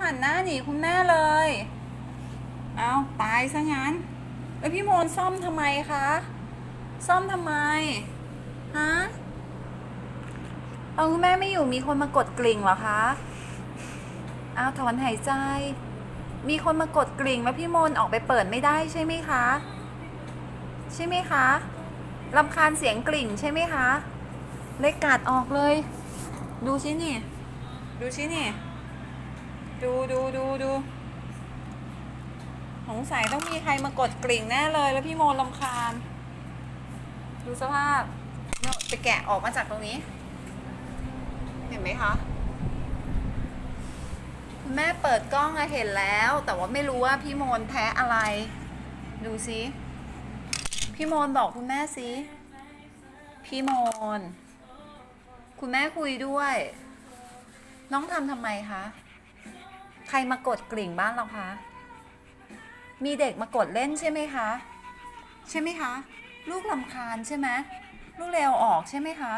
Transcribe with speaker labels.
Speaker 1: หันหน้าหนีคุณแม่เลย เอาตายซะงั้นแล้วพี่โมนซ่อมทำไมคะ ซ่อมทำไม ฮะ เอาคุณแม่ไม่อยู่มีคนมากดกริ่งเหรอคะ เอาถอนหายใจ มีคนมากดกริ่งแล้วพี่โมนออกไปเปิดไม่ได้ใช่ไหมคะ ใช่ไหมคะรำคาญเสียงกริ่งใช่ไหมคะเลยกัดออกเลย ดูชินี่ ดูชินี่ ดูสงสัยต้องมีใครมากดกริ่งแน่เลยแล้วพี่โมนรำคาญ ดูสภาพเนี่ยไปแกะออกมาจากตรงนี้ เห็นไหมคะคุณแม่เปิดกล้องอะเห็นแล้ว แต่ว่าไม่รู้ว่าพี่โมนแพ้อะไร ดูสิพี่โมนบอกคุณแม่สิพี่โมนคุณแม่คุยด้วย น้องทำไมคะใครมากดกริ่งบ้านเราคะมีเด็กมากดเล่นใช่ไหมคะใช่ไหมคะลูกรำคาญใช่ไหมลูกเลวออกใช่ไหมคะ